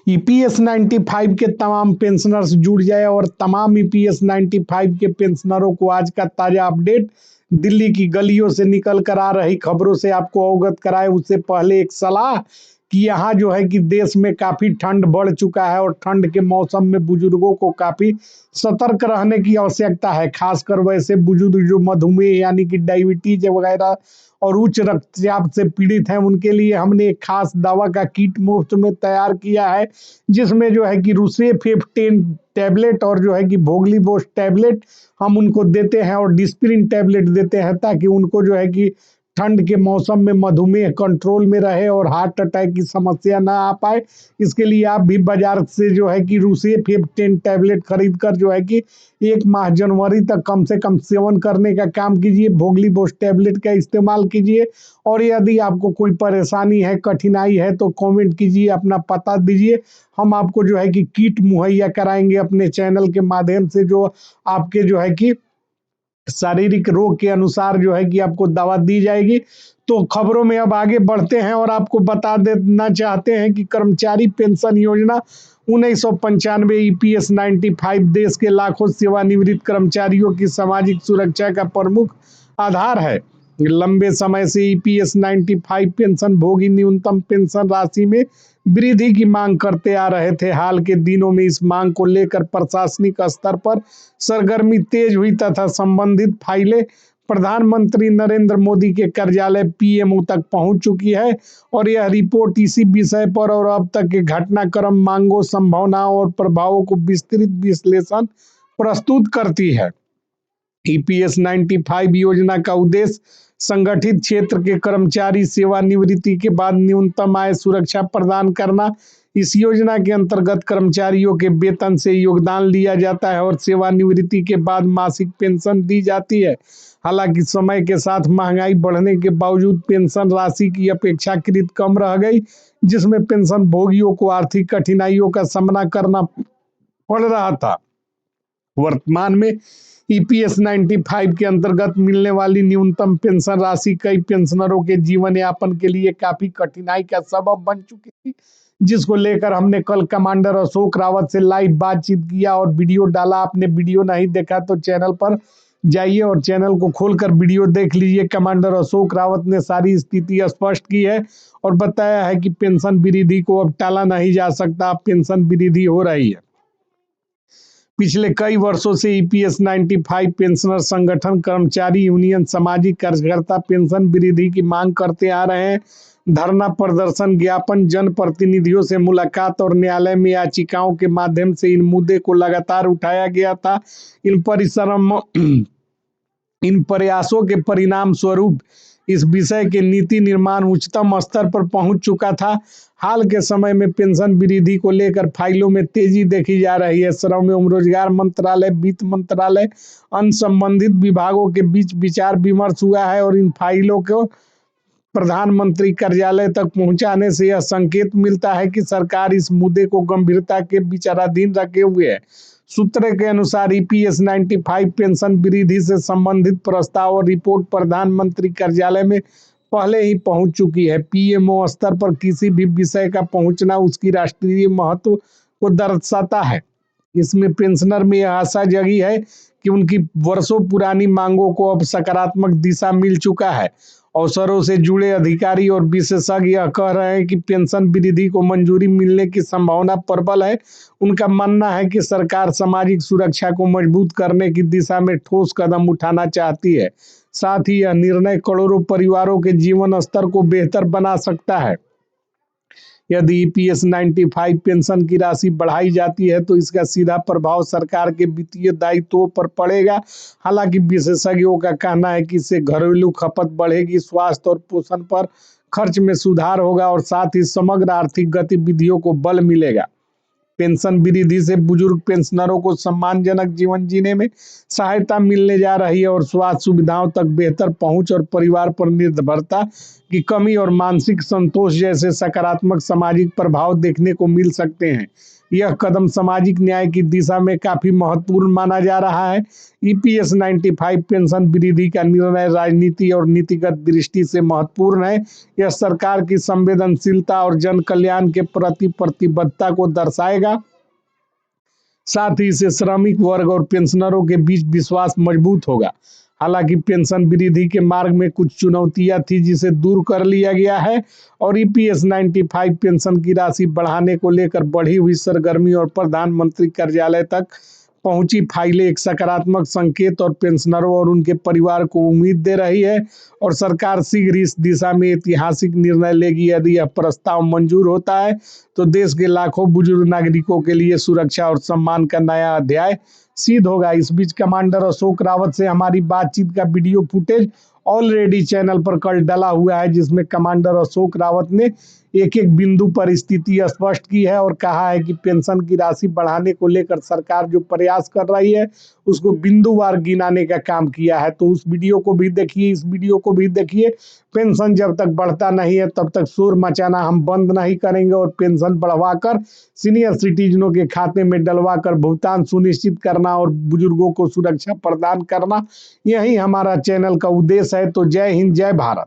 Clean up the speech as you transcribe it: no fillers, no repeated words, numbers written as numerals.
EPS 95 के तमाम pensioners जुड़ जाए और तमाम ईपीएस 95 के पेंशनरों को आज का ताजा अपडेट दिल्ली की गलियों से निकल कर आ रही खबरों से आपको अवगत कराए। उससे पहले एक सलाह कि यहाँ जो है कि देश में काफ़ी ठंड बढ़ चुका है और ठंड के मौसम में बुजुर्गों को काफ़ी सतर्क रहने की आवश्यकता है। खासकर वैसे बुजुर्ग जो मधुमेह यानी कि डायबिटीज वगैरह और उच्च रक्तचाप से पीड़ित हैं, उनके लिए हमने एक खास दवा का किट मुफ्त में तैयार किया है, जिसमें जो है कि रुसेफेफ 10 टैबलेट और जो है कि भोगलीबोस टैबलेट हम उनको देते हैं और डिस्प्रिन टैबलेट देते हैं, ताकि उनको जो है कि ठंड के मौसम में मधुमेह कंट्रोल में रहे और हार्ट अटैक की समस्या ना आ पाए। इसके लिए आप भी बाजार से जो है कि रुसेफेफ 10 टैबलेट खरीद कर जो है कि 1 माह जनवरी तक कम से कम सेवन करने का काम कीजिए। भोगलीबोस टैबलेट का इस्तेमाल कीजिए और यदि आपको कोई परेशानी है, कठिनाई है तो कमेंट कीजिए, अपना पता दीजिए। हम आपको जो है कि किट मुहैया कराएंगे अपने चैनल के माध्यम से, जो आपके जो है कि शारीरिक रोग के अनुसार जो है कि आपको दवा दी जाएगी। तो खबरों में अब आगे बढ़ते हैं और आपको बता देना चाहते हैं कि कर्मचारी पेंशन योजना 1995 ईपीएस 95 देश के लाखों सेवानिवृत्त कर्मचारियों की सामाजिक सुरक्षा का प्रमुख आधार है। लंबे समय से ईपीएस 95 पेंशन भोगी न्यूनतम पेंशन राशि में वृद्धि की मांग करते आ रहे थे। हाल के दिनों में इस मांग को लेकर प्रशासनिक स्तर पर सरगर्मी तेज हुई तथा संबंधित फाइलें प्रधानमंत्री नरेंद्र मोदी के कार्यालय पीएमओ तक पहुंच चुकी है और यह रिपोर्ट इसी विषय पर और अब तक के घटनाक्रम, मांगों, संभावनाओं और प्रभावों को विस्तृत विश्लेषण प्रस्तुत करती है। ईपीएस 95 योजना का उद्देश्य संगठित क्षेत्र के कर्मचारी सेवानिवृत्ति के बाद न्यूनतम आय सुरक्षा प्रदान करना। इस योजना के अंतर्गत कर्मचारियों के वेतन से योगदान लिया जाता है और सेवानिवृत्ति के बाद मासिक पेंशन दी जाती है। हालांकि समय के साथ महंगाई बढ़ने के बावजूद पेंशन राशि की अपेक्षाकृत कम रह गई, जिसमें पेंशन भोगियों को आर्थिक कठिनाइयों का सामना करना पड़ रहा था। वर्तमान में ईपीएस 95 के अंतर्गत मिलने वाली न्यूनतम पेंशन राशि कई पेंशनरों के जीवन यापन के लिए काफी कठिनाई का सबब बन चुकी थी, जिसको लेकर हमने कल कमांडर अशोक रावत से लाइव बातचीत किया और वीडियो डाला। आपने वीडियो नहीं देखा तो चैनल पर जाइए और चैनल को खोलकर वीडियो देख लीजिए। कमांडर अशोक रावत ने सारी स्थिति स्पष्ट की है और बताया है कि पेंशन वृद्धि को अब टाला नहीं जा सकता, पेंशन वृद्धि हो रही है। पिछले कई वर्षों से ईपीएस 95 पेंशनर संगठन, कर्मचारी यूनियन, सामाजिक कार्यकर्ता पेंशन वृद्धि की मांग करते आ रहे हैं। धरना प्रदर्शन, ज्ञापन, जनप्रतिनिधियों से मुलाकात और न्यायालय में याचिकाओं के माध्यम से इन मुद्दे को लगातार उठाया गया था। इन प्रयासों के परिणाम स्वरूप इस विषय के नीति निर्माण उच्चतम स्तर पर पहुंच चुका था। हाल के समय में पेंशन वृद्धि को लेकर फाइलों में तेजी देखी जा रही है। श्रम एवं रोजगार मंत्रालय, वित्त मंत्रालय, अन्य संबंधित विभागों के बीच विचार विमर्श हुआ है और इन फाइलों को प्रधानमंत्री कार्यालय तक पहुंचाने से यह संकेत मिलता है कि सरकार इस मुद्दे को गंभीरता के विचाराधीन रखे हुए है। सूत्र के अनुसार ईपीएस 95 पेंशन वृद्धि से संबंधित प्रस्ताव और रिपोर्ट प्रधानमंत्री कार्यालय में पहले ही पहुंच चुकी है। पीएमओ स्तर पर किसी भी विषय का पहुंचना उसकी राष्ट्रीय महत्व को दर्शाता है। इसमें पेंशनर में यह आशा जगी है कि उनकी वर्षों पुरानी मांगों को अब सकारात्मक दिशा मिल चुका है। अवसरों से जुड़े अधिकारी और विशेषज्ञ यह कह रहे हैं कि पेंशन वृद्धि को मंजूरी मिलने की संभावना प्रबल है। उनका मानना है कि सरकार सामाजिक सुरक्षा को मजबूत करने की दिशा में ठोस कदम उठाना चाहती है। साथ ही यह निर्णय करोड़ों परिवारों के जीवन स्तर को बेहतर बना सकता है। यदि ईपीएस 95 पेंशन की राशि बढ़ाई जाती है तो इसका सीधा प्रभाव सरकार के वित्तीय दायित्वों पर पड़ेगा। हालांकि विशेषज्ञों का कहना है कि इससे घरेलू खपत बढ़ेगी, स्वास्थ्य और पोषण पर खर्च में सुधार होगा और साथ ही समग्र आर्थिक गतिविधियों को बल मिलेगा। पेंशन वृद्धि से बुजुर्ग पेंशनरों को सम्मानजनक जीवन जीने में सहायता मिलने जा रही है और स्वास्थ्य सुविधाओं तक बेहतर पहुंच और परिवार पर निर्भरता की कमी और मानसिक संतोष जैसे सकारात्मक सामाजिक प्रभाव देखने को मिल सकते हैं। यह कदम सामाजिक न्याय की दिशा में काफी महत्वपूर्ण माना जा रहा है। ईपीएस 95 पेंशन वृद्धि का निर्णय राजनीति और नीतिगत दृष्टि से महत्वपूर्ण है। यह सरकार की संवेदनशीलता और जन कल्याण के प्रति प्रतिबद्धता को दर्शाएगा। साथ ही इससे श्रमिक वर्ग और पेंशनरों के बीच विश्वास मजबूत होगा। हालांकि पेंशन वृद्धि के मार्ग में कुछ चुनौतियां थी जिसे दूर कर लिया गया है और ईपीएस 95 पेंशन की राशि बढ़ाने को लेकर बढ़ी हुई सरगर्मी और प्रधानमंत्री कार्यालय तक पहुंची फाइलें एक सकारात्मक संकेत और पेंशनरों और उनके परिवार को उम्मीद दे रही है और सरकार शीघ्र इस दिशा में ऐतिहासिक निर्णय लेगी। यदि यह प्रस्ताव मंजूर होता है तो देश के लाखों बुजुर्ग नागरिकों के लिए सुरक्षा और सम्मान का नया अध्याय सिद्ध होगा। इस बीच कमांडर अशोक रावत से हमारी बातचीत का वीडियो फुटेज ऑलरेडी चैनल पर कल डला हुआ है, जिसमें कमांडर अशोक रावत ने एक एक बिंदु पर स्थिति स्पष्ट की है और कहा है कि पेंशन की राशि बढ़ाने को लेकर सरकार जो प्रयास कर रही है उसको बिंदुवार गिनाने का काम किया है। तो उस वीडियो को भी देखिए, इस वीडियो को भी देखिए। पेंशन जब तक बढ़ता नहीं है तब तक शोर मचाना हम बंद नहीं करेंगे और पेंशन बढ़वाकर सीनियर सिटीजनों के खाते में डलवाकर भुगतान सुनिश्चित करना और बुजुर्गों को सुरक्षा प्रदान करना, यही हमारा चैनल का उद्देश्य है। तो जय हिंद, जय भारत।